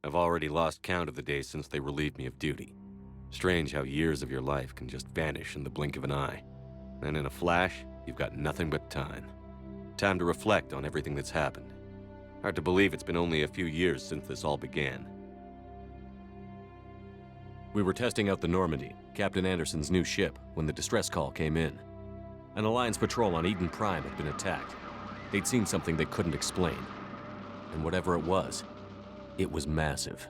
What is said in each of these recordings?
I've already lost count of the days since they relieved me of duty. Strange how years of your life can just vanish in the blink of an eye. And in a flash, you've got nothing but time. Time to reflect on everything that's happened. Hard to believe it's been only a few years since this all began. We were testing out the Normandy, Captain Anderson's new ship, when the distress call came in. An Alliance patrol on Eden Prime had been attacked. They'd seen something they couldn't explain. And whatever it was massive.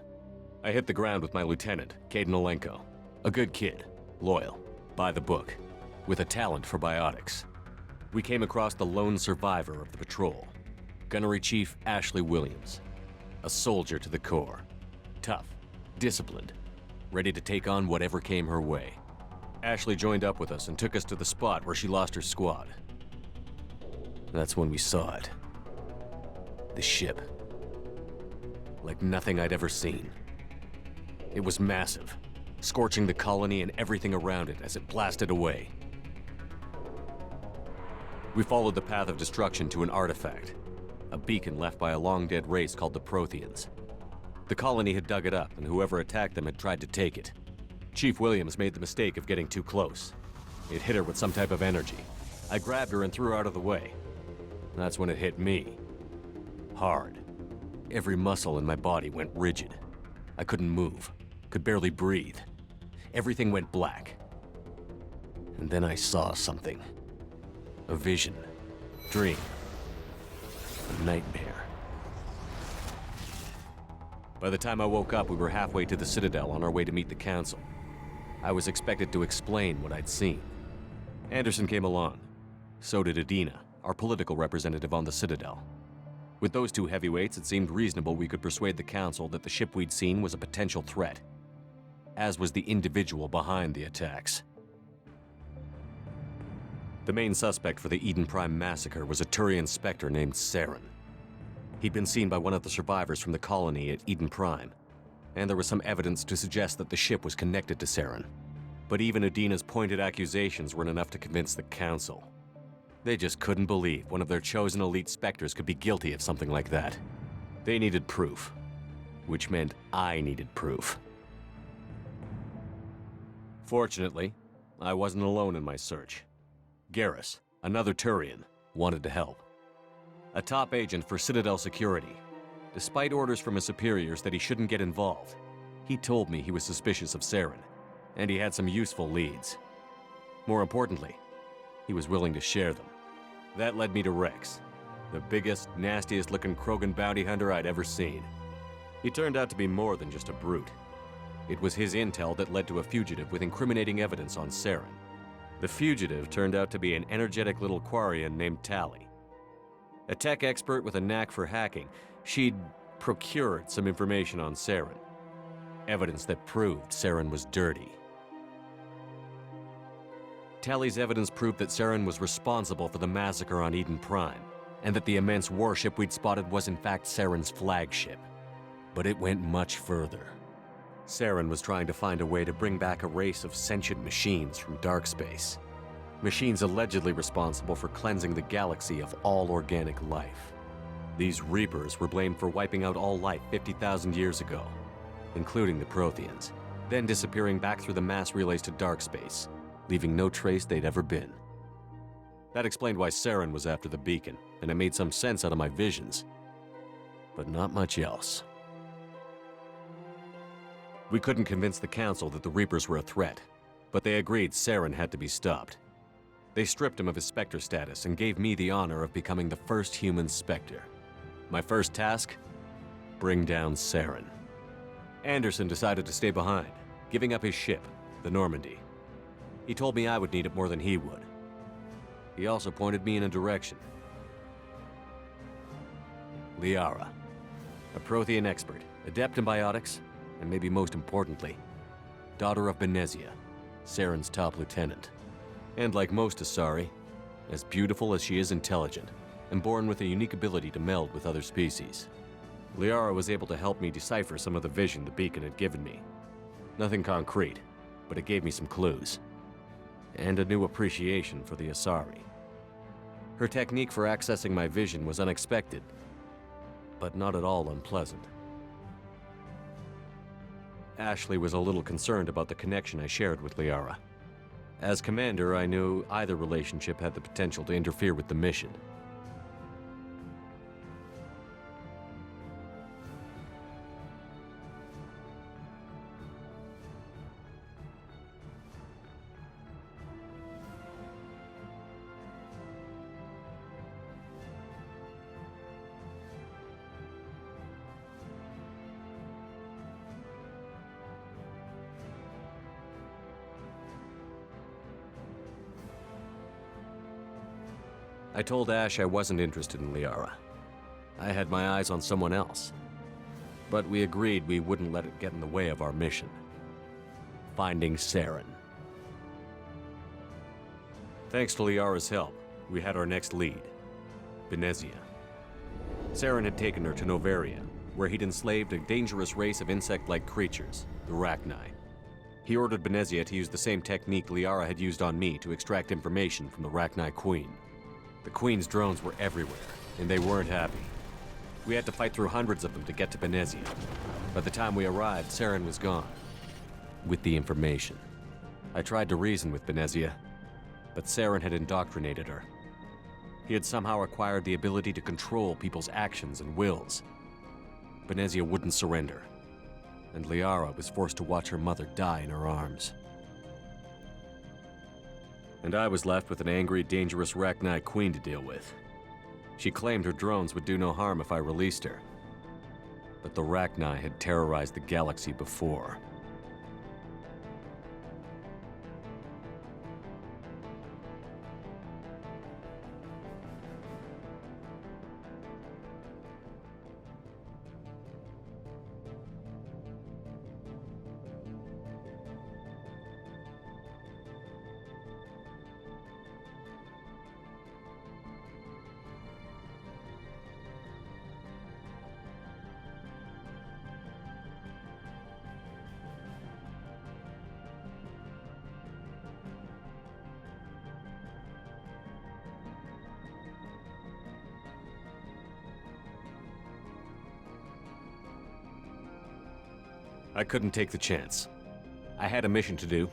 I hit the ground with my lieutenant, Caden Olenko. A good kid, loyal, by the book, with a talent for biotics. We came across the lone survivor of the patrol, Gunnery Chief Ashley Williams. A soldier to the core. Tough, disciplined, ready to take on whatever came her way. Ashley joined up with us and took us to the spot where she lost her squad. That's when we saw it. The ship. Like nothing I'd ever seen. It was massive, scorching the colony and everything around it as it blasted away. We followed the path of destruction to an artifact, a beacon left by a long-dead race called the Protheans. The colony had dug it up, and whoever attacked them had tried to take it. Chief Williams made the mistake of getting too close. It hit her with some type of energy. I grabbed her and threw her out of the way. That's when it hit me. Hard. Every muscle in my body went rigid. I couldn't move, could barely breathe. Everything went black. And then I saw something. A vision. Dream. A nightmare. By the time I woke up, we were halfway to the Citadel on our way to meet the Council. I was expected to explain what I'd seen. Anderson came along. So did Adina, our political representative on the Citadel. With those two heavyweights, it seemed reasonable we could persuade the Council that the ship we'd seen was a potential threat, as was the individual behind the attacks. The main suspect for the Eden Prime massacre was a Turian Spectre named Saren. He'd been seen by one of the survivors from the colony at Eden Prime, and there was some evidence to suggest that the ship was connected to Saren. But even Adina's pointed accusations weren't enough to convince the Council. They just couldn't believe one of their chosen elite Spectres could be guilty of something like that. They needed proof, which meant I needed proof. Fortunately, I wasn't alone in my search. Garrus, another Turian, wanted to help. A top agent for Citadel Security. Despite orders from his superiors that he shouldn't get involved, he told me he was suspicious of Saren, and he had some useful leads. More importantly, he was willing to share them. That led me to Rex, the biggest, nastiest-looking Krogan bounty hunter I'd ever seen. He turned out to be more than just a brute. It was his intel that led to a fugitive with incriminating evidence on Saren. The fugitive turned out to be an energetic little Quarian named Tali. A tech expert with a knack for hacking, she'd procured some information on Saren. Evidence that proved Saren was dirty. Tali's evidence proved that Saren was responsible for the massacre on Eden Prime, and that the immense warship we'd spotted was in fact Saren's flagship. But it went much further. Saren was trying to find a way to bring back a race of sentient machines from dark space. Machines allegedly responsible for cleansing the galaxy of all organic life. These Reapers were blamed for wiping out all life 50,000 years ago, including the Protheans, then disappearing back through the mass relays to dark space, leaving no trace they'd ever been. That explained why Saren was after the beacon, and it made some sense out of my visions. But not much else. We couldn't convince the Council that the Reapers were a threat, but they agreed Saren had to be stopped. They stripped him of his Spectre status and gave me the honor of becoming the first human Spectre. My first task? Bring down Saren. Anderson decided to stay behind, giving up his ship, the Normandy. He told me I would need it more than he would. He also pointed me in a direction. Liara, a Prothean expert, adept in biotics, and maybe most importantly, daughter of Benezia, Saren's top lieutenant. And like most Asari, as beautiful as she is intelligent, and born with a unique ability to meld with other species. Liara was able to help me decipher some of the vision the beacon had given me. Nothing concrete, but it gave me some clues. And a new appreciation for the Asari. Her technique for accessing my vision was unexpected, but not at all unpleasant. Ashley was a little concerned about the connection I shared with Liara. As commander, I knew either relationship had the potential to interfere with the mission. I told Ash I wasn't interested in Liara. I had my eyes on someone else. But we agreed we wouldn't let it get in the way of our mission. Finding Saren. Thanks to Liara's help, we had our next lead. Benezia. Saren had taken her to Novaria, where he'd enslaved a dangerous race of insect-like creatures, the Rachni. He ordered Benezia to use the same technique Liara had used on me to extract information from the Rachni Queen. The Queen's drones were everywhere, and they weren't happy. We had to fight through hundreds of them to get to Benezia. By the time we arrived, Saren was gone. With the information. I tried to reason with Benezia, but Saren had indoctrinated her. He had somehow acquired the ability to control people's actions and wills. Benezia wouldn't surrender, and Liara was forced to watch her mother die in her arms. And I was left with an angry, dangerous Rachni Queen to deal with. She claimed her drones would do no harm if I released her. But the Rachni had terrorized the galaxy before. I couldn't take the chance. I had a mission to do,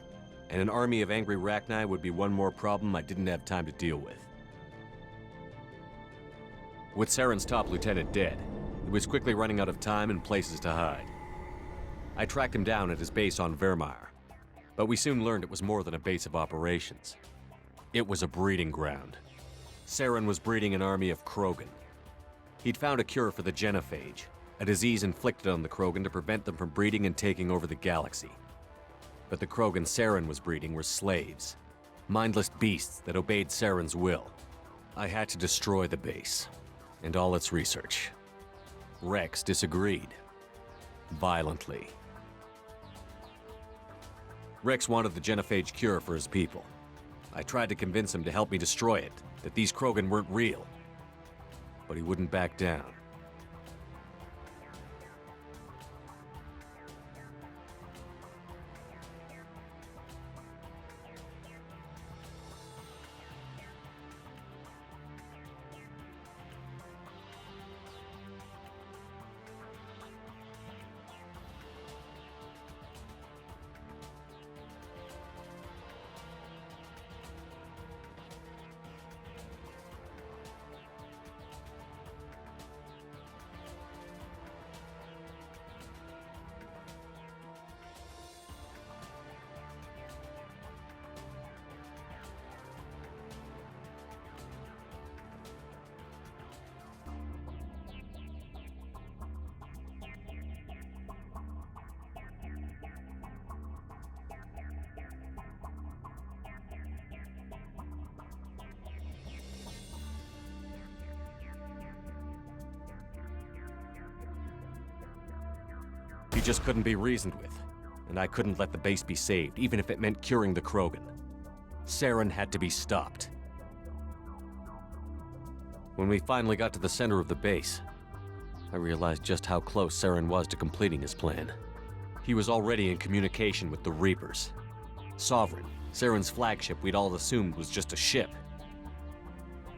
and an army of angry Rachni would be one more problem I didn't have time to deal with. With Saren's top lieutenant dead, he was quickly running out of time and places to hide. I tracked him down at his base on Vermeer, but we soon learned it was more than a base of operations. It was a breeding ground. Saren was breeding an army of Krogan. He'd found a cure for the genophage, a disease inflicted on the Krogan to prevent them from breeding and taking over the galaxy. But the Krogan Saren was breeding were slaves, mindless beasts that obeyed Saren's will. I had to destroy the base, and all its research. Rex disagreed. Violently. Rex wanted the genophage cure for his people. I tried to convince him to help me destroy it, that these Krogan weren't real. But he wouldn't back down. He just couldn't be reasoned with, and I couldn't let the base be saved, even if it meant curing the Krogan. Saren had to be stopped. When we finally got to the center of the base, I realized just how close Saren was to completing his plan. He was already in communication with the Reapers. Sovereign, Saren's flagship we'd all assumed was just a ship,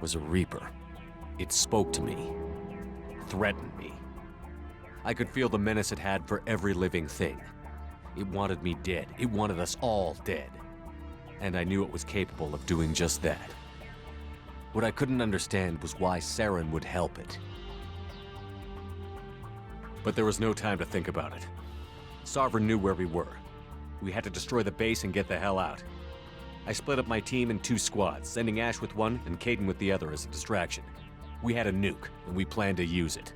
was a Reaper. It spoke to me, threatened me. I could feel the menace it had for every living thing. It wanted me dead. It wanted us all dead. And I knew it was capable of doing just that. What I couldn't understand was why Saren would help it. But there was no time to think about it. Sovereign knew where we were. We had to destroy the base and get the hell out. I split up my team in 2 squads, sending Ash with one and Caden with the other as a distraction. We had a nuke, and we planned to use it.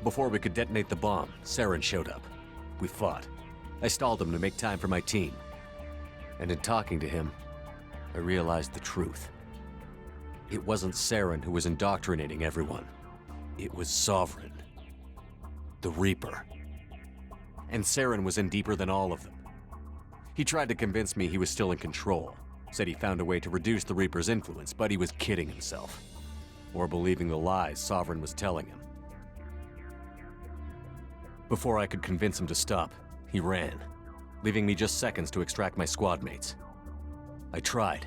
Before we could detonate the bomb, Saren showed up. We fought. I stalled him to make time for my team. And in talking to him, I realized the truth. It wasn't Saren who was indoctrinating everyone. It was Sovereign. The Reaper. And Saren was in deeper than all of them. He tried to convince me he was still in control. Said he found a way to reduce the Reaper's influence, but he was kidding himself. Or believing the lies Sovereign was telling him. Before I could convince him to stop, he ran, leaving me just seconds to extract my squad mates. I tried,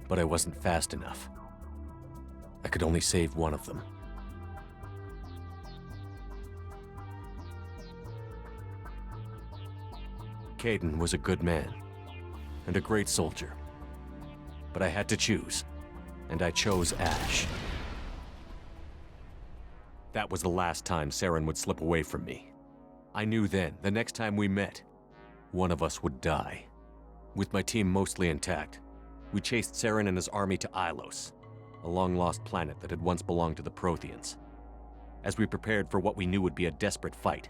but I wasn't fast enough. I could only save one of them. Caden was a good man and a great soldier, but I had to choose, and I chose Ash. That was the last time Saren would slip away from me. I knew then, the next time we met, one of us would die. With my team mostly intact, we chased Saren and his army to Ilos, a long-lost planet that had once belonged to the Protheans. As we prepared for what we knew would be a desperate fight,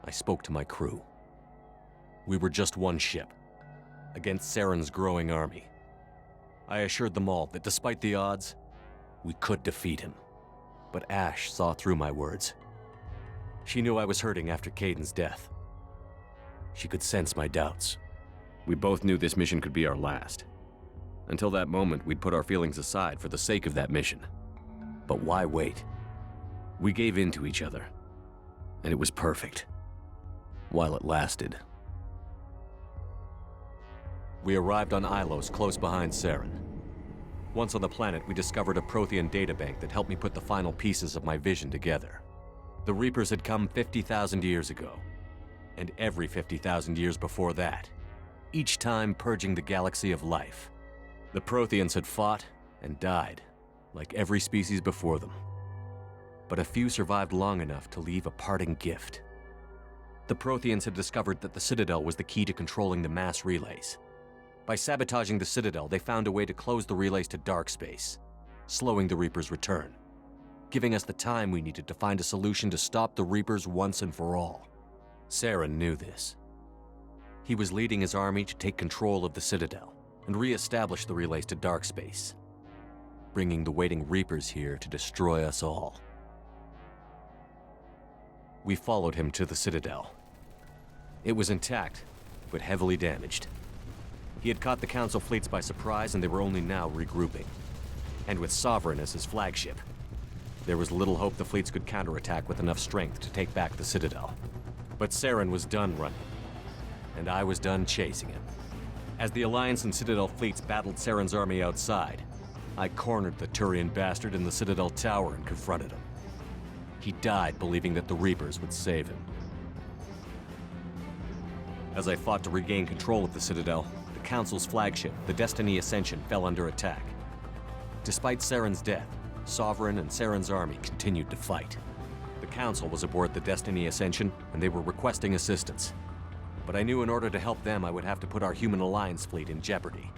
I spoke to my crew. We were just one ship, against Saren's growing army. I assured them all that despite the odds, we could defeat him. But Ash saw through my words. She knew I was hurting after Caden's death. She could sense my doubts. We both knew this mission could be our last. Until that moment, we'd put our feelings aside for the sake of that mission. But why wait? We gave in to each other, and it was perfect. While it lasted. We arrived on Ilos close behind Saren. Once on the planet, we discovered a Prothean databank that helped me put the final pieces of my vision together. The Reapers had come 50,000 years ago, and every 50,000 years before that, each time purging the galaxy of life. The Protheans had fought and died, like every species before them. But a few survived long enough to leave a parting gift. The Protheans had discovered that the Citadel was the key to controlling the mass relays. By sabotaging the Citadel, they found a way to close the relays to dark space, slowing the Reaper's return, giving us the time we needed to find a solution to stop the Reapers once and for all. Saren knew this. He was leading his army to take control of the Citadel and re-establish the relays to dark space, bringing the waiting Reapers here to destroy us all. We followed him to the Citadel. It was intact, but heavily damaged. He had caught the Council fleets by surprise, and they were only now regrouping. And with Sovereign as his flagship, there was little hope the fleets could counterattack with enough strength to take back the Citadel. But Saren was done running, and I was done chasing him. As the Alliance and Citadel fleets battled Saren's army outside, I cornered the Turian bastard in the Citadel tower and confronted him. He died believing that the Reapers would save him. As I fought to regain control of the Citadel, the Council's flagship, the Destiny Ascension, fell under attack. Despite Saren's death, Sovereign and Saren's army continued to fight. The Council was aboard the Destiny Ascension, and they were requesting assistance. But I knew in order to help them, I would have to put our human Alliance fleet in jeopardy.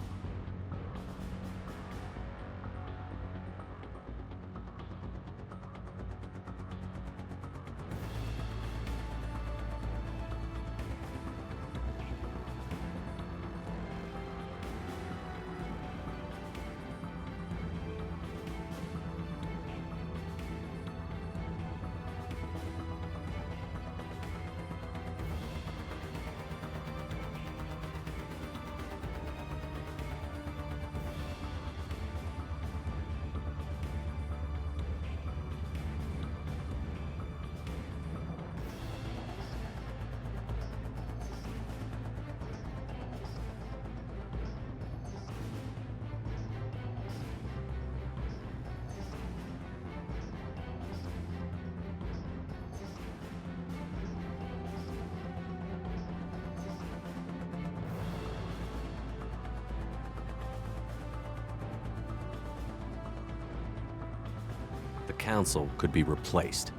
The Council could be replaced.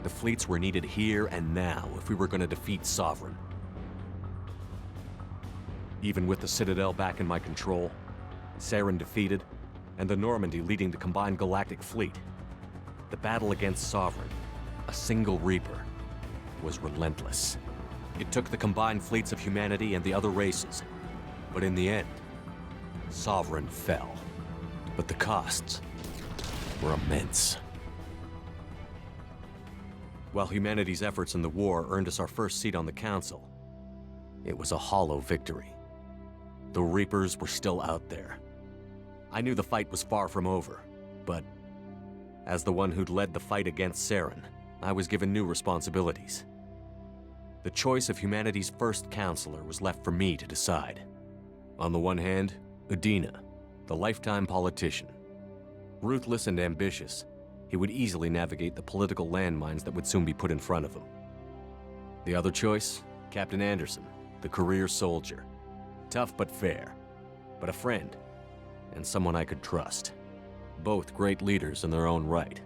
The fleets were needed here and now if we were going to defeat Sovereign. Even with the Citadel back in my control, Saren defeated, and the Normandy leading the combined galactic fleet, the battle against Sovereign, a single Reaper, was relentless. It took the combined fleets of humanity and the other races, but in the end, Sovereign fell. But the costs were immense. While humanity's efforts in the war earned us our first seat on the Council, it was a hollow victory. The Reapers were still out there. I knew the fight was far from over, but as the one who'd led the fight against Saren, I was given new responsibilities. The choice of humanity's first counselor was left for me to decide. On the one hand, Udina, the lifetime politician. Ruthless and ambitious, he would easily navigate the political landmines that would soon be put in front of him. The other choice, Captain Anderson, the career soldier. Tough but fair, but a friend, and someone I could trust. Both great leaders in their own right.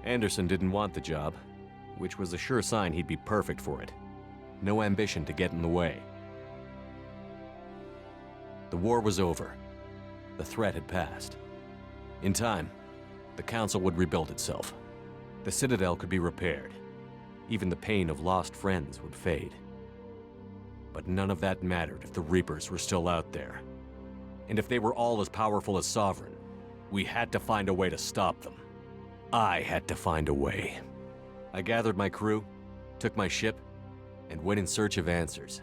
Anderson didn't want the job, which was a sure sign he'd be perfect for it. No ambition to get in the way. The war was over. The threat had passed. In time, the Council would rebuild itself. The Citadel could be repaired. Even the pain of lost friends would fade. But none of that mattered if the Reapers were still out there. And if they were all as powerful as Sovereign, we had to find a way to stop them. I had to find a way. I gathered my crew, took my ship, and went in search of answers.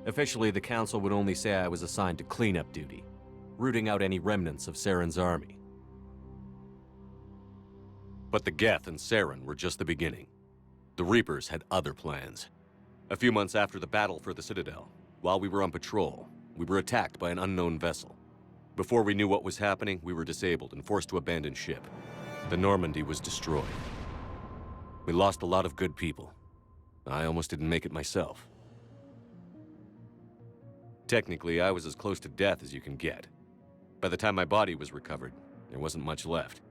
Officially, the Council would only say I was assigned to cleanup duty, rooting out any remnants of Saren's army. But the Geth and Saren were just the beginning. The Reapers had other plans. A few months after the battle for the Citadel, while we were on patrol, we were attacked by an unknown vessel. Before we knew what was happening, we were disabled and forced to abandon ship. The Normandy was destroyed. We lost a lot of good people. I almost didn't make it myself. Technically, I was as close to death as you can get. By the time my body was recovered, there wasn't much left.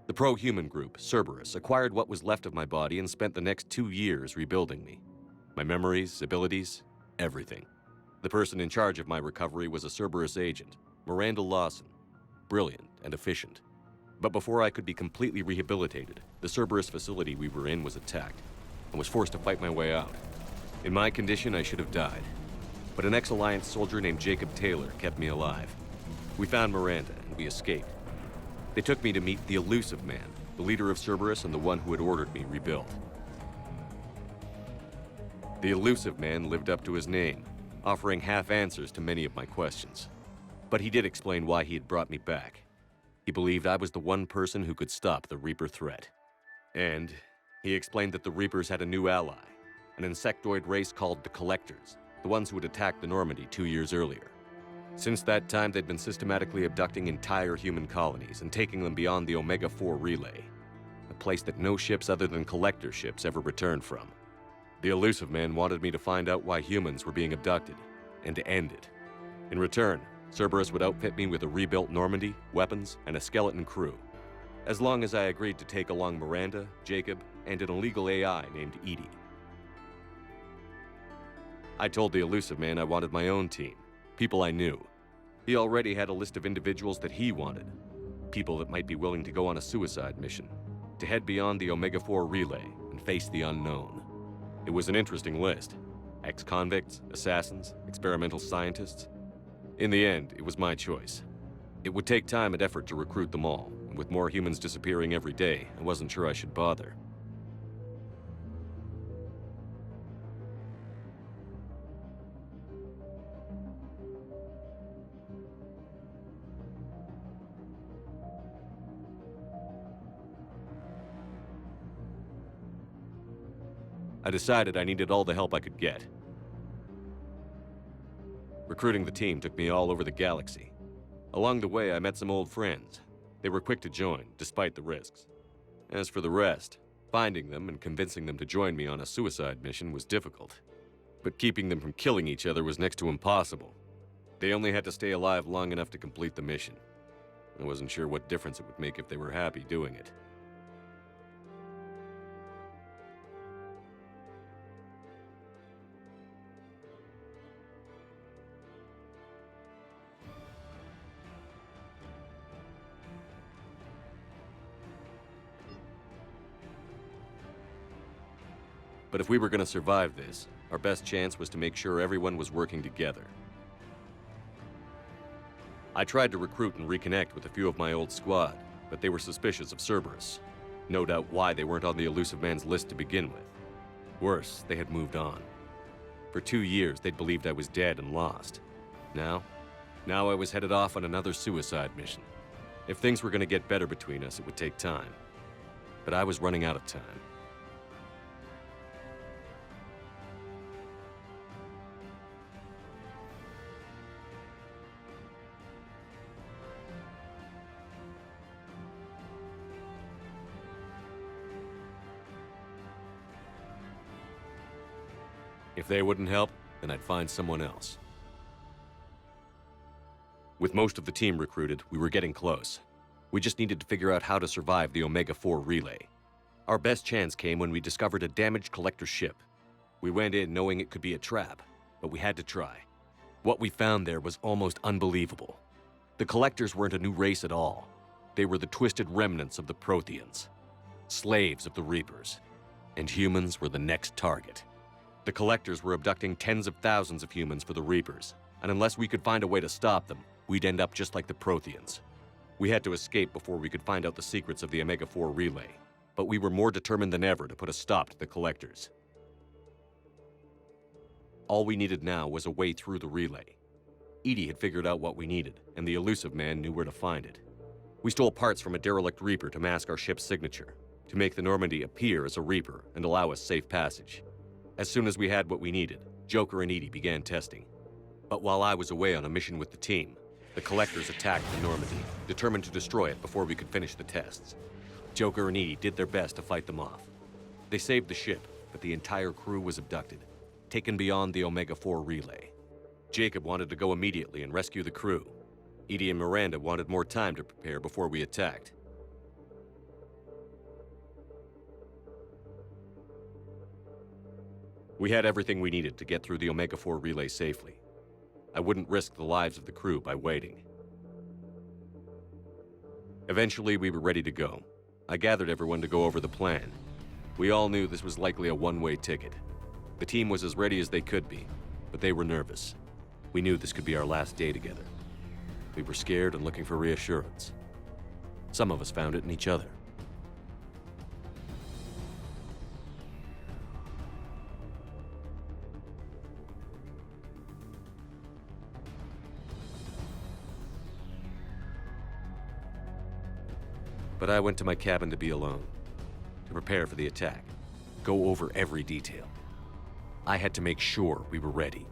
The pro-human group, Cerberus, acquired what was left of my body and spent the next 2 years rebuilding me. My memories, abilities, everything. The person in charge of my recovery was a Cerberus agent, Miranda Lawson. Brilliant and efficient. But before I could be completely rehabilitated, the Cerberus facility we were in was attacked. I was forced to fight my way out. In my condition, I should have died. But an ex-Alliance soldier named Jacob Taylor kept me alive. We found Miranda, and we escaped. They took me to meet the Elusive Man, the leader of Cerberus and the one who had ordered me rebuilt. The Elusive Man lived up to his name, offering half answers to many of my questions. But he did explain why he had brought me back. He believed I was the one person who could stop the Reaper threat. And he explained that the Reapers had a new ally, an insectoid race called the Collectors, the ones who had attacked the Normandy 2 years earlier. Since that time, they'd been systematically abducting entire human colonies and taking them beyond the Omega-4 relay, a place that no ships other than Collector ships ever returned from. The Elusive Man wanted me to find out why humans were being abducted, and to end it. In return, Cerberus would outfit me with a rebuilt Normandy, weapons, and a skeleton crew, as long as I agreed to take along Miranda, Jacob, and an illegal AI named Edie. I told the Elusive Man I wanted my own team, people I knew. He already had a list of individuals that he wanted, people that might be willing to go on a suicide mission, to head beyond the Omega-4 relay and face the unknown. It was an interesting list. Ex-convicts, assassins, experimental scientists. In the end, it was my choice. It would take time and effort to recruit them all, and with more humans disappearing every day, I wasn't sure I should bother. I decided I needed all the help I could get. Recruiting the team took me all over the galaxy. Along the way, I met some old friends. They were quick to join, despite the risks. As for the rest, Finding them and convincing them to join me on a suicide mission was difficult, but keeping them from killing each other was next to impossible. They only had to stay alive long enough to complete the mission. I wasn't sure what difference it would make if they were happy doing it. But if we were going to survive this, our best chance was to make sure everyone was working together. I tried to recruit and reconnect with a few of my old squad, but they were suspicious of Cerberus. No doubt why they weren't on the Elusive Man's list to begin with. Worse, they had moved on. For 2 years, they'd believed I was dead and lost. Now I was headed off on another suicide mission. If things were going to get better between us, it would take time. But I was running out of time. If they wouldn't help, then I'd find someone else. With most of the team recruited, we were getting close. We just needed to figure out how to survive the Omega-4 relay. Our best chance came when we discovered a damaged collector ship. We went in knowing it could be a trap, but we had to try. What we found there was almost unbelievable. The collectors weren't a new race at all. They were the twisted remnants of the Protheans, slaves of the Reapers, and humans were the next target. The collectors were abducting tens of thousands of humans for the Reapers, and unless we could find a way to stop them, we'd end up just like the Protheans. We had to escape before we could find out the secrets of the Omega-4 relay, but we were more determined than ever to put a stop to the collectors. All we needed now was a way through the relay. Edie had figured out what we needed, and the Elusive Man knew where to find it. We stole parts from a derelict Reaper to mask our ship's signature, to make the Normandy appear as a Reaper and allow us safe passage. As soon as we had what we needed, Joker and Edie began testing. But while I was away on a mission with the team, the collectors attacked the Normandy, determined to destroy it before we could finish the tests. Joker and Edie did their best to fight them off. They saved the ship, but the entire crew was abducted, taken beyond the Omega-4 relay. Jacob wanted to go immediately and rescue the crew. Edie and Miranda wanted more time to prepare before we attacked. We had everything we needed to get through the Omega-4 relay safely. I wouldn't risk the lives of the crew by waiting. Eventually, we were ready to go. I gathered everyone to go over the plan. We all knew this was likely a one-way ticket. The team was as ready as they could be, but they were nervous. We knew this could be our last day together. We were scared and looking for reassurance. Some of us found it in each other. But I went to my cabin to be alone, to prepare for the attack, go over every detail. I had to make sure we were ready.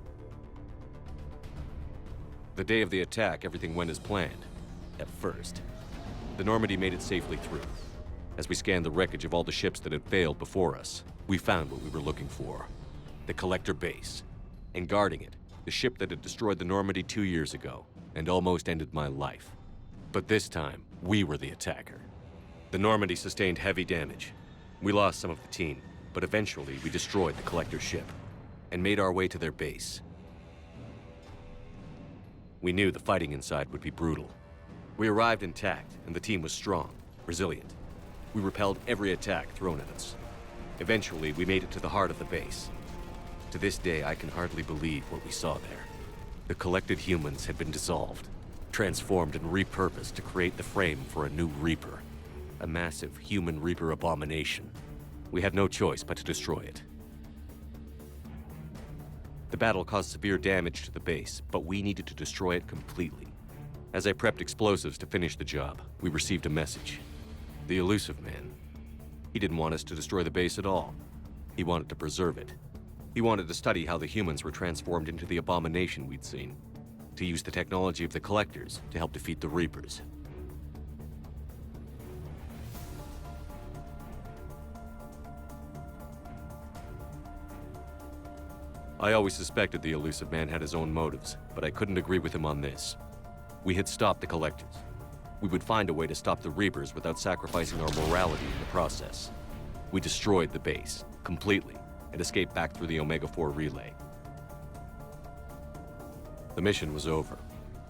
The day of the attack, everything went as planned, at first. The Normandy made it safely through. As we scanned the wreckage of all the ships that had failed before us, we found what we were looking for. The Collector base. And guarding it, the ship that had destroyed the Normandy 2 years ago, and almost ended my life. But this time, we were the attacker. The Normandy sustained heavy damage. We lost some of the team, but eventually we destroyed the Collector ship, and made our way to their base. We knew the fighting inside would be brutal. We arrived intact, and the team was strong, resilient. We repelled every attack thrown at us. Eventually, we made it to the heart of the base. To this day, I can hardly believe what we saw there. The collected humans had been dissolved, transformed and repurposed to create the frame for a new Reaper. A massive human Reaper abomination. We had no choice but to destroy it. The battle caused severe damage to the base, but we needed to destroy it completely. As I prepped explosives to finish the job, we received a message. The Elusive Man. He didn't want us to destroy the base at all. He wanted to preserve it. He wanted to study how the humans were transformed into the abomination we'd seen, to use the technology of the Collectors to help defeat the Reapers. I always suspected the elusive man had his own motives, but I couldn't agree with him on this. We had stopped the Collectors. We would find a way to stop the Reapers without sacrificing our morality in the process. We destroyed the base, completely, and escaped back through the Omega-4 relay. The mission was over,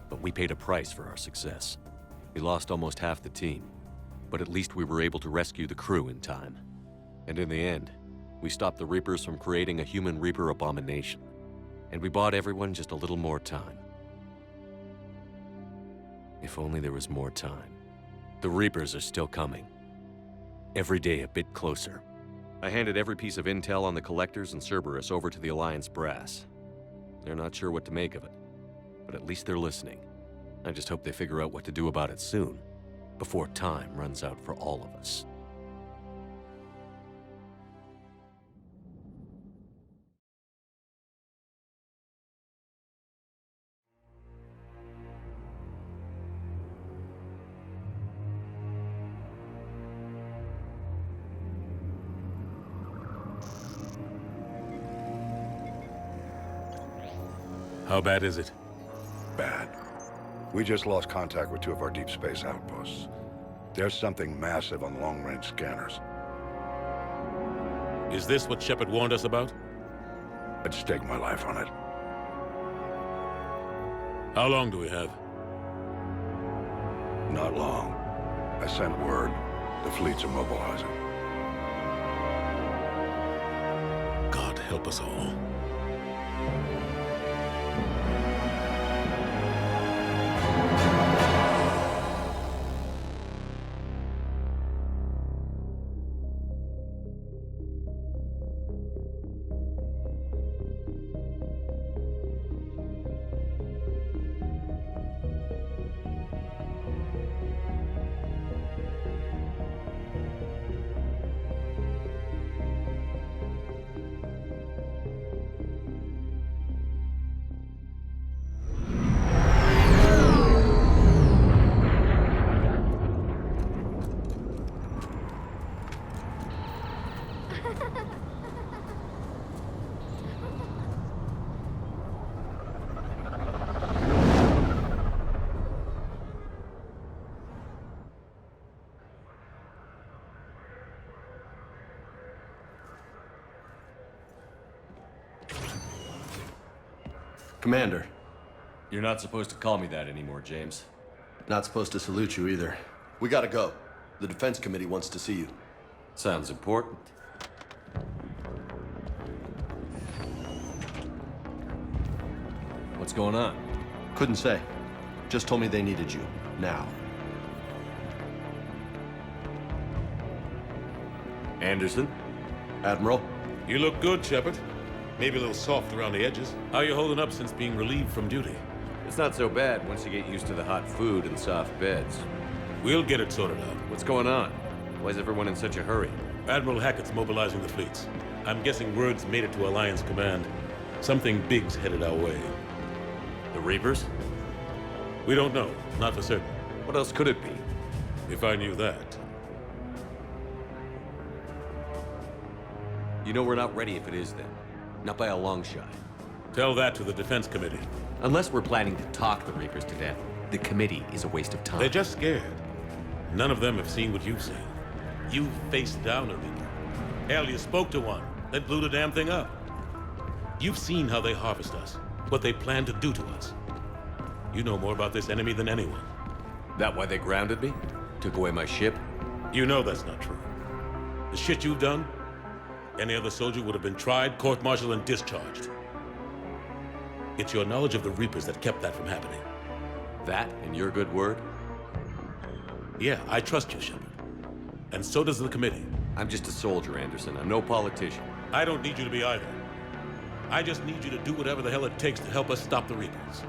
but we paid a price for our success. We lost almost half the team, but at least we were able to rescue the crew in time. And in the end, we stopped the Reapers from creating a human Reaper abomination. And we bought everyone just a little more time. If only there was more time. The Reapers are still coming. Every day a bit closer. I handed every piece of intel on the Collectors and Cerberus over to the Alliance brass. They're not sure what to make of it, but at least they're listening. I just hope they figure out what to do about it soon, before time runs out for all of us. How bad is it? Bad. We just lost contact with 2 of our deep space outposts. There's something massive on long-range scanners. Is this what Shepard warned us about? I'd stake my life on it. How long do we have? Not long. I sent word. The fleet's immobilizing. God help us all. Commander, You're not supposed to call me that anymore, James. not supposed to salute you either. We gotta go. The Defense Committee wants to see you. Sounds important. What's going on? Couldn't say. Just told me they needed you. Now. Anderson? Admiral? You look good, Shepard. Maybe a little soft around the edges. How you holding up since being relieved from duty? It's not so bad once you get used to the hot food and soft beds. We'll get it sorted out. What's going on? Why is everyone in such a hurry? Admiral Hackett's mobilizing the fleets. I'm guessing word's made it to Alliance Command. Something big's headed our way. The Reapers? We don't know. Not for certain. What else could it be? If I knew that. You know we're not ready if it is then. Not by a long shot. Tell that to the Defense Committee. Unless we're planning to talk the Reapers to death, the committee is a waste of time. They're just scared. None of them have seen what you've seen. You faced down a Reaper. Hell, you spoke to one, then blew the damn thing up. You've seen how they harvest us, what they plan to do to us. You know more about this enemy than anyone. That why they grounded me? Took away my ship? You know that's not true. The shit you've done, any other soldier would have been tried, court-martialed, and discharged. It's your knowledge of the Reapers that kept that from happening. That and your good word? Yeah, I trust you, Shepard. And so does the committee. I'm just a soldier, Anderson. I'm no politician. I don't need you to be either. I just need you to do whatever the hell it takes to help us stop the Reapers.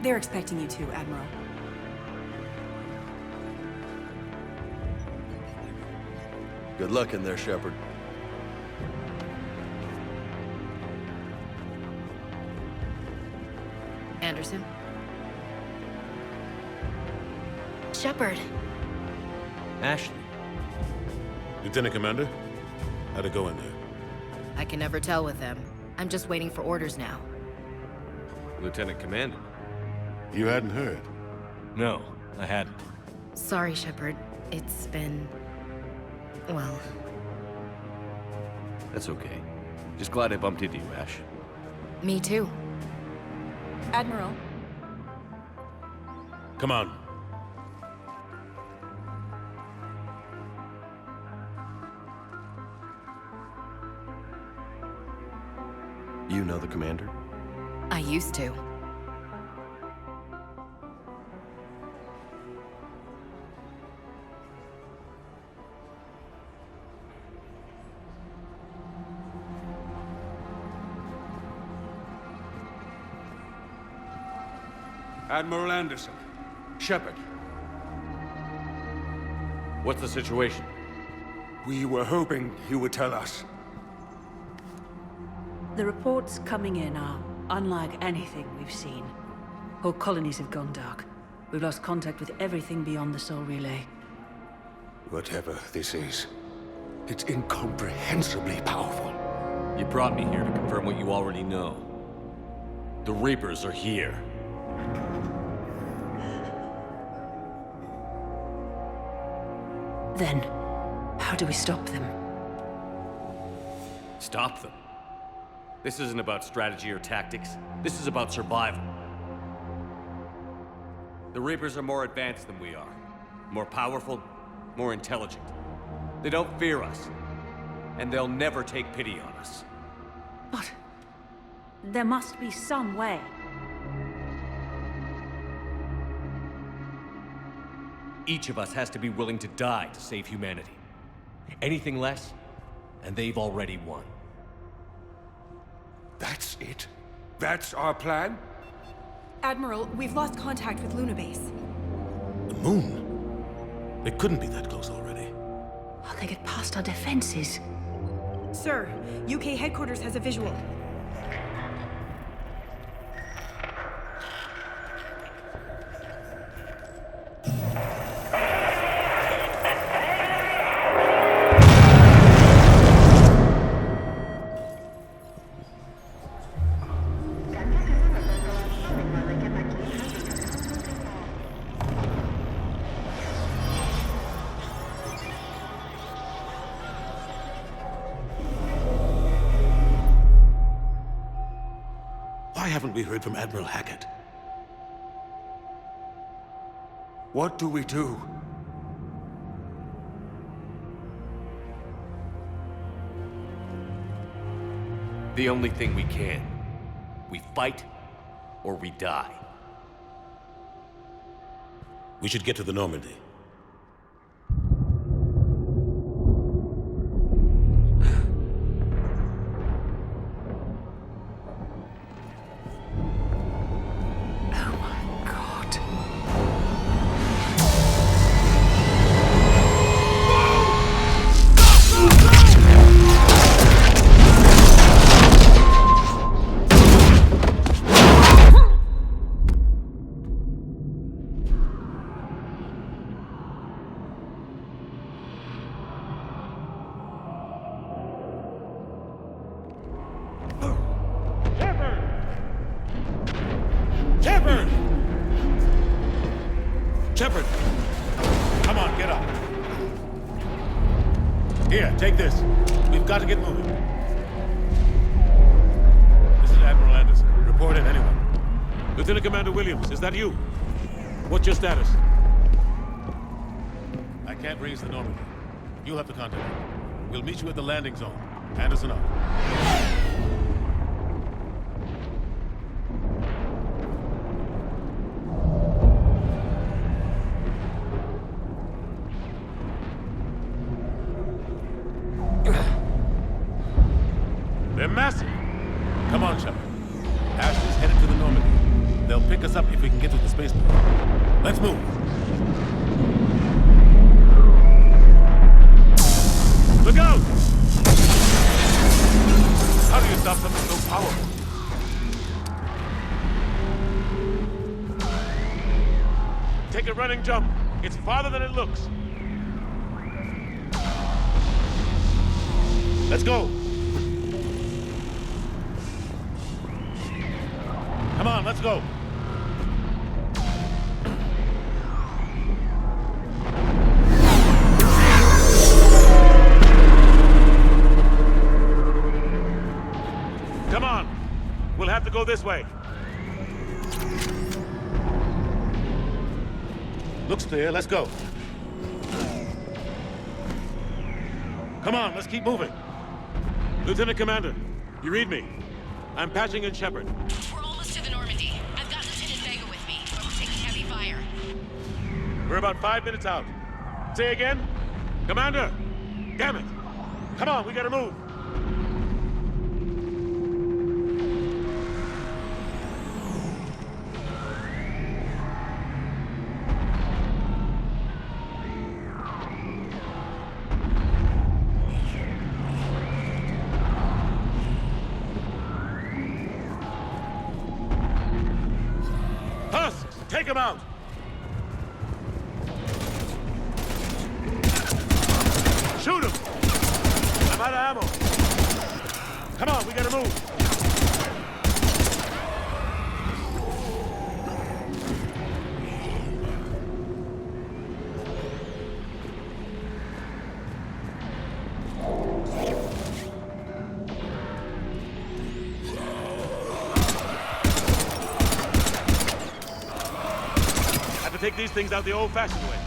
They're expecting you to, Admiral. Good luck in there, Shepard. Anderson? Shepard. Ashley. Lieutenant Commander, how'd it go in there? I can never tell with them. I'm just waiting for orders now. Lieutenant Commander? You hadn't heard? No, I hadn't. Sorry, Shepard. It's been... well... That's okay. Just glad I bumped into you, Ash. Me too. Admiral, Come on. You know the commander? I used to. Admiral Anderson. Shepard. What's the situation? We were hoping you would tell us. The reports coming in are unlike anything we've seen. Whole colonies have gone dark. We've lost contact with everything beyond the Soul Relay. Whatever this is, it's incomprehensibly powerful. You brought me here to confirm what you already know. The Reapers are here. Then, how do we stop them? Stop them. This isn't about strategy or tactics. This is about survival. The Reapers are more advanced than we are. More powerful, more intelligent. They don't fear us. And they'll never take pity on us. But... there must be some way. Each of us has to be willing to die to save humanity. Anything less, and they've already won. That's it? That's our plan? Admiral, we've lost contact with Luna Base. The moon? They couldn't be that close already. How they get past our defenses? Sir, UK headquarters has a visual. Why haven't we heard from Admiral Hackett? What do we do? The only thing we can. We fight, or we die. We should get to the Normandy. Oh my God. Shepard! Shepard! Come on, get up. Here, take this. We've got to get moving. This is Admiral Anderson. Report in, anyone. Lieutenant Commander Williams, is that you? What's your status? I can't raise the Normandy. You'll have to contact me. We'll meet you at the landing zone. Anderson out. They're massive. Come on, Shepard. Ash is headed to the Normandy. They'll pick us up if we can get to the spaceport. Let's move. Look out! How do you stop something so powerful? Take a running jump. It's farther than it looks. Let's go. Come on, let's go. Come on. We'll have to go this way. Looks clear. Let's go. Come on, let's keep moving. Lieutenant Commander, you read me? I'm patching in Shepard. We're almost to the Normandy. I've got Lieutenant Vega with me, but we're taking heavy fire. We're about 5 minutes out. Say again? Commander! Damn it! Come on, we gotta move. Take him out! Shoot him! I'm out of ammo. Come on, we gotta move. Take these things out the old-fashioned way.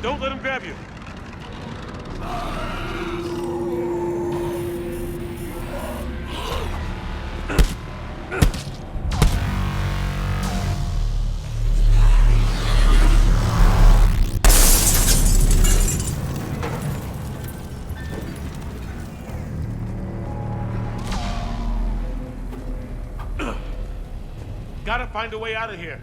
Don't let him grab you. Gotta find a way out of here.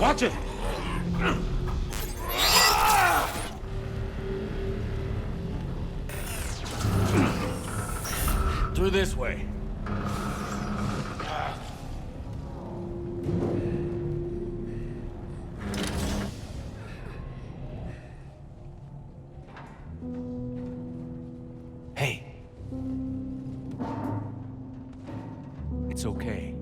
Watch it! Through this way. Hey. It's okay.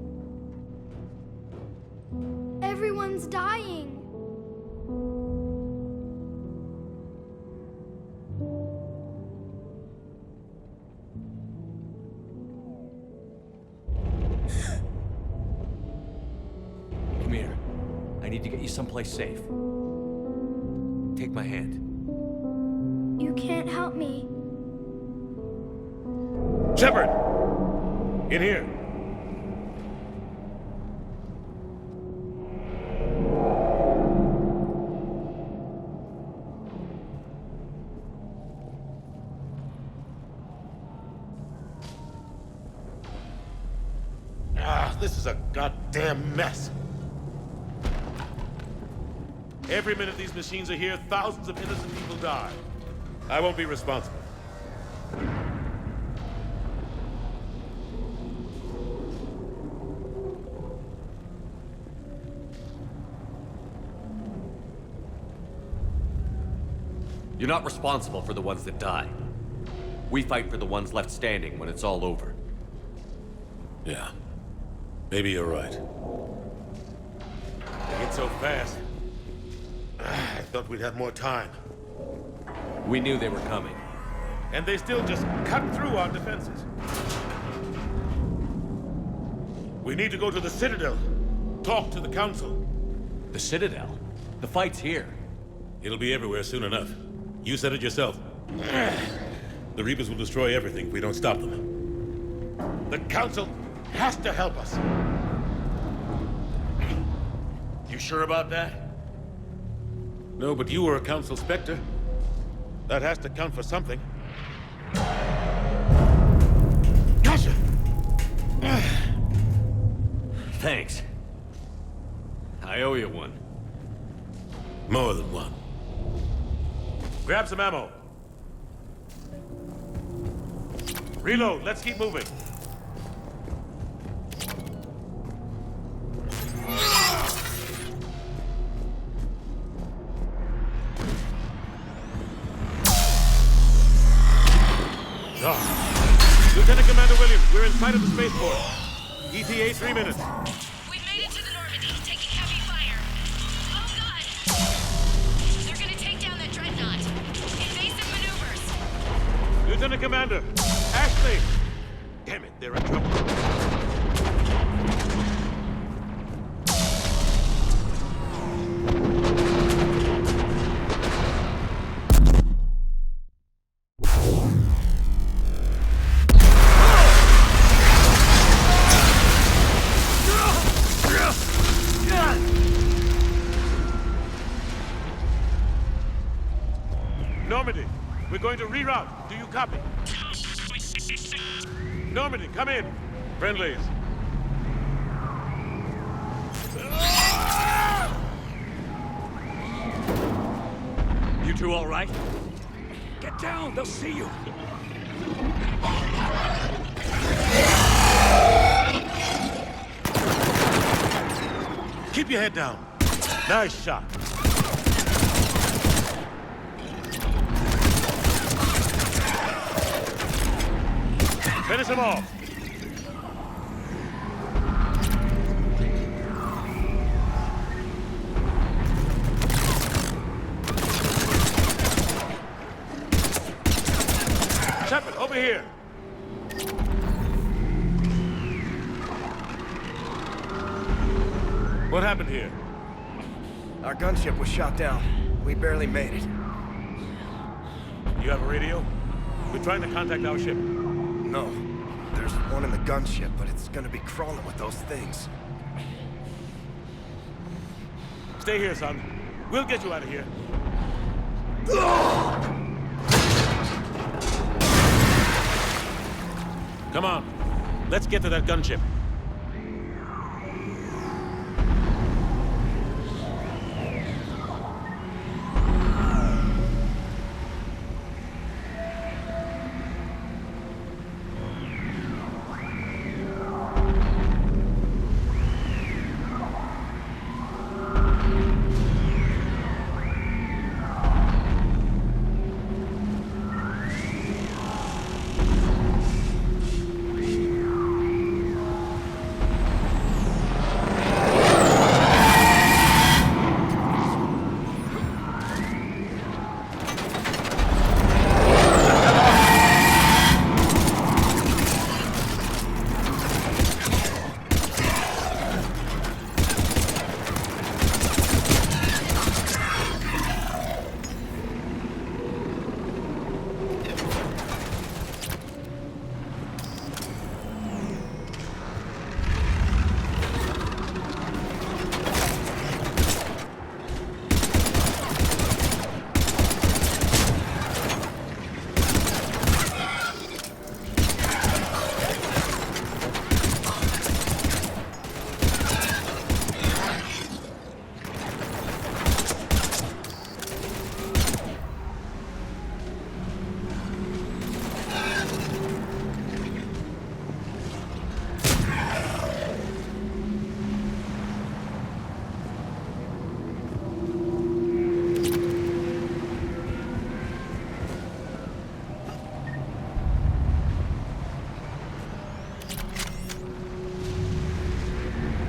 Everyone's dying. Come here. I need to get you someplace safe. Take my hand. You can't help me. Shepard! In here. This is a goddamn mess. Every minute these machines are here, thousands of innocent people die. I won't be responsible. You're not responsible for the ones that die. We fight for the ones left standing when it's all over. Yeah. Maybe you're right. They get so fast. I thought we'd have more time. We knew they were coming. And they still just cut through our defenses. We need to go to the Citadel. Talk to the Council. The Citadel? The fight's here. It'll be everywhere soon enough. You said it yourself. The Reapers will destroy everything if we don't stop them. The Council has to help us. You sure about that? No, but you were a Council Spectre. That has to count for something. Gotcha! Thanks. I owe you one. More than one. Grab some ammo. Reload, let's keep moving. Lieutenant Commander Williams, we're in sight of the spaceport. ETA 3 minutes. We've made it to the Normandy, taking heavy fire. Oh god! They're gonna take down that dreadnought. Invasive maneuvers. Lieutenant Commander, Ashley! Damn it, they're in trouble. Normandy, we're going to reroute. Do you copy? Normandy, come in. Friendlies. You two all right? Get down, they'll see you. Keep your head down. Nice shot. Finish him off. Shepard, over here. What happened here? Our gunship was shot down. We barely made it. You have a radio? We're trying to contact our ship. No. There's one in the gunship, but it's gonna be crawling with those things. Stay here, son. We'll get you out of here. Come on. Let's get to that gunship.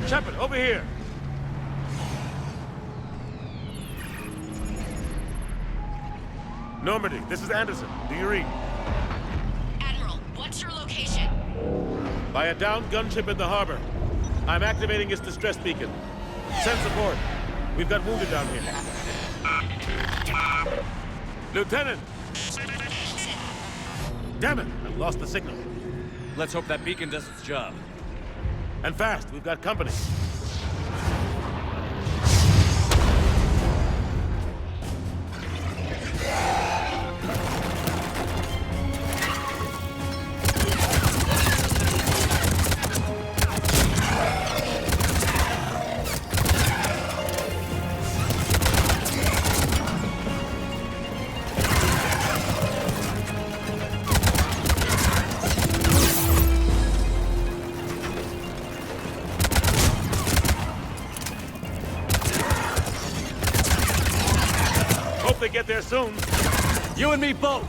Shepard, over here. Normandy, this is Anderson. Do you read? Admiral, what's your location? By a downed gunship in the harbor. I'm activating its distress beacon. Send support. We've got wounded down here. Lieutenant! Damn it! I lost the signal. Let's hope that beacon does its job. And fast, we've got company. get there soon. You and me both!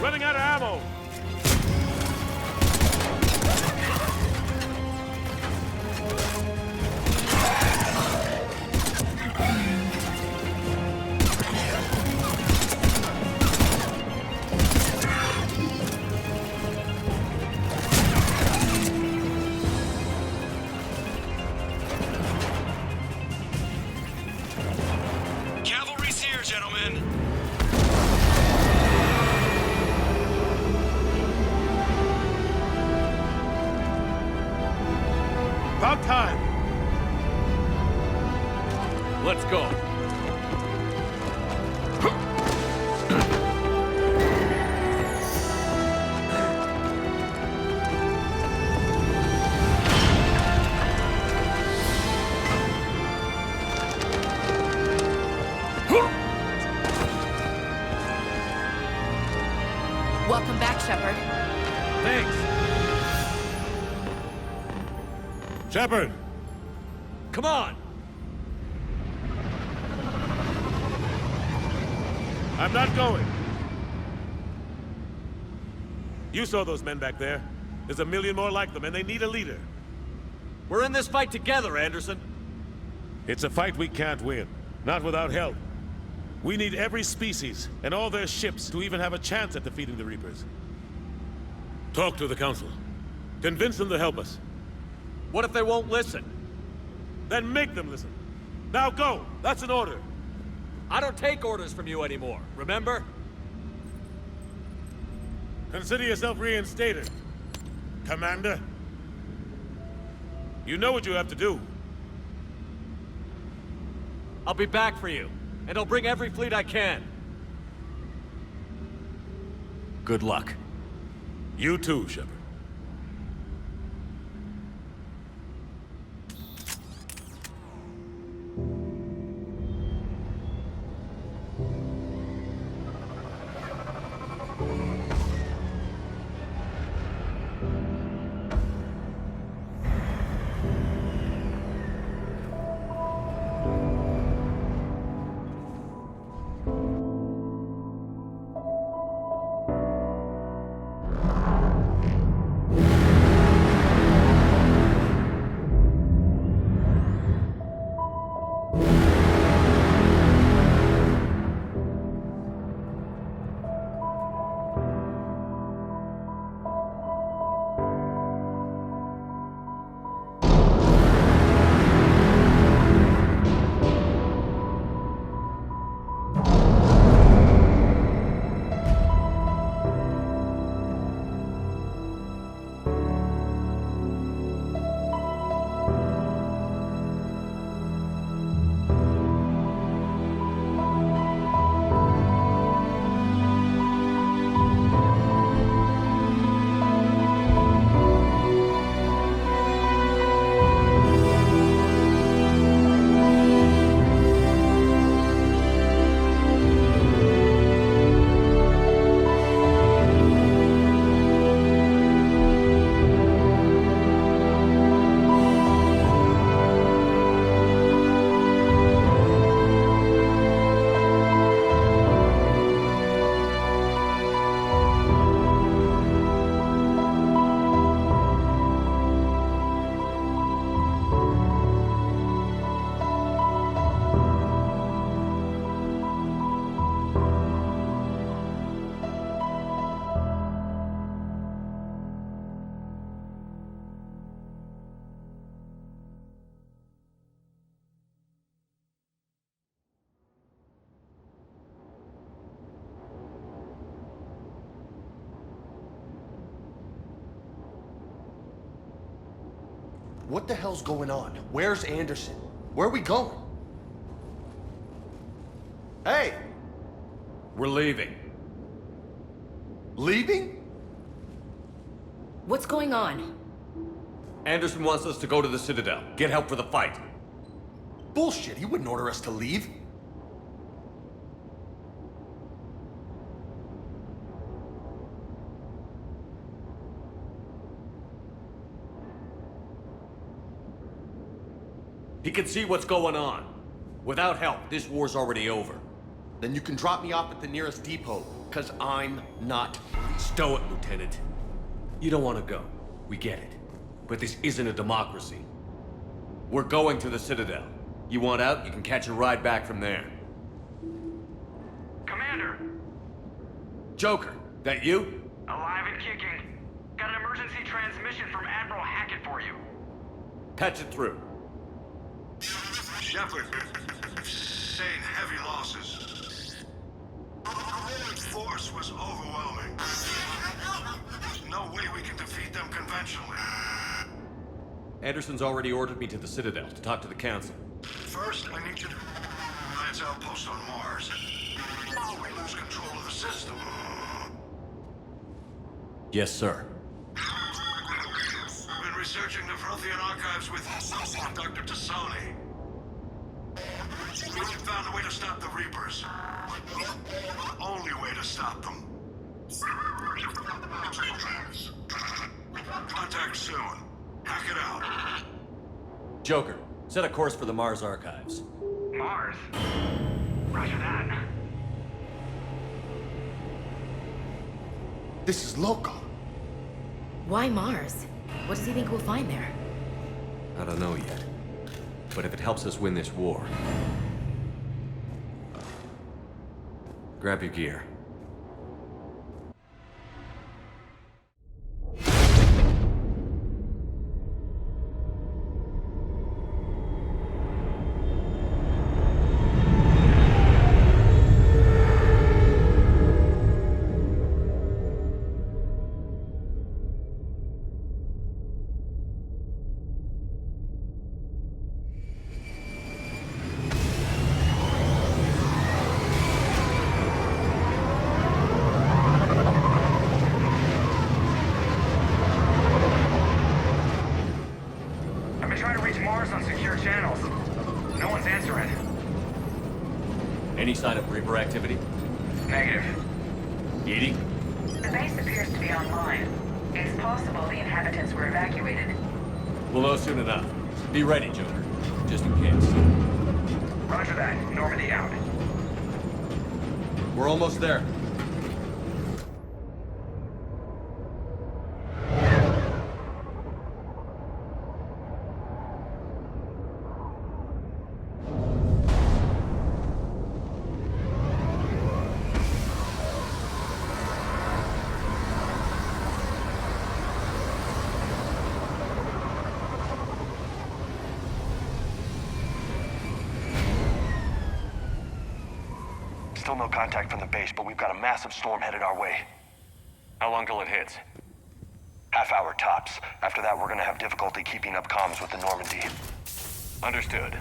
Running out of ammo. Cavalry's here, gentlemen. About time. Let's go. Welcome back, Shepard. Thanks. Shepard. Come on! I'm not going. You saw those men back there. There's a million more like them, and they need a leader. We're in this fight together, Anderson. It's a fight we can't win. Not without help. We need every species and all their ships to even have a chance at defeating the Reapers. Talk to the Council. Convince them to help us. What if they won't listen? Then make them listen. Now go! That's an order. I don't take orders from you anymore, remember? Consider yourself reinstated, Commander. You know what you have to do. I'll be back for you, and I'll bring every fleet I can. Good luck. You too, Shepard. What the hell's going on? Where's Anderson? Where are we going? Hey! We're leaving. Leaving? What's going on? Anderson wants us to go to the Citadel. Get help for the fight. Bullshit, he wouldn't order us to leave. He can see what's going on. Without help, this war's already over. Then you can drop me off at the nearest depot, because I'm not. Stow it, Lieutenant. You don't want to go. We get it. But this isn't a democracy. We're going to the Citadel. You want out, you can catch a ride back from there. Commander! Joker, that you? Alive and kicking. Got an emergency transmission from Admiral Hackett for you. Patch it through. Shepard, sustained heavy losses. The force was overwhelming. There's no way we can defeat them conventionally. Anderson's already ordered me to the Citadel to talk to the Council. First, I need you to Alliance outpost on Mars. We lose control of the system. Yes, sir. We've been researching the Prothean archives with Dr. Tassoni. We found a way to stop the Reapers. The only way to stop them. Contact soon. Hack it out. Joker, set a course for the Mars archives. Mars? Roger that. This is local. Why Mars? What does he think we'll find there? I don't know yet. But if it helps us win this war... Grab your gear. Any sign of Reaper activity? Negative. Edie? The base appears to be online. It's possible the inhabitants were evacuated. We'll know soon enough. Be ready, Joker. Just in case. Roger that. Normandy out. We're almost there. Still no contact from the base, but we've got a massive storm headed our way. How long till it hits? Half hour tops. After that, we're gonna have difficulty keeping up comms with the Normandy. Understood.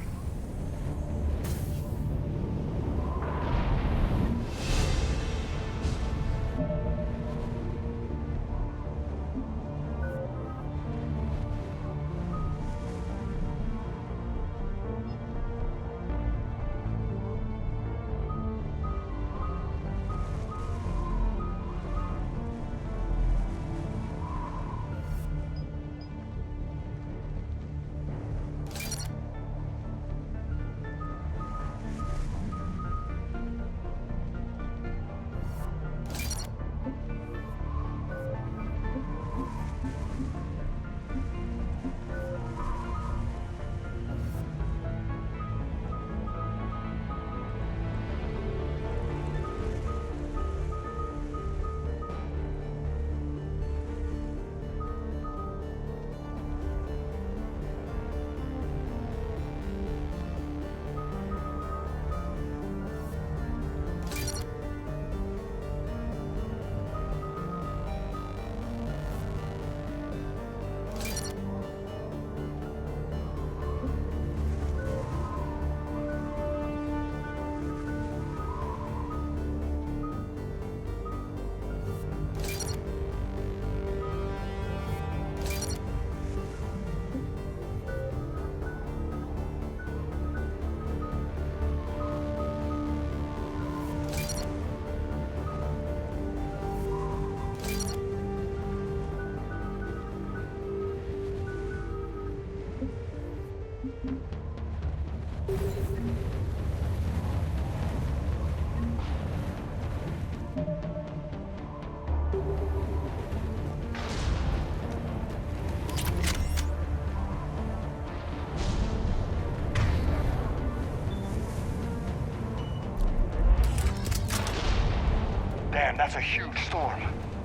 Damn, that's a huge storm.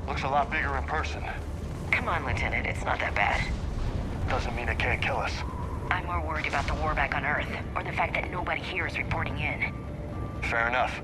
Looks a lot bigger in person. Come on, Lieutenant, it's not that bad. Doesn't mean it can't kill us. I'm more worried about the war back on Earth, or the fact that nobody here is reporting in. Fair enough.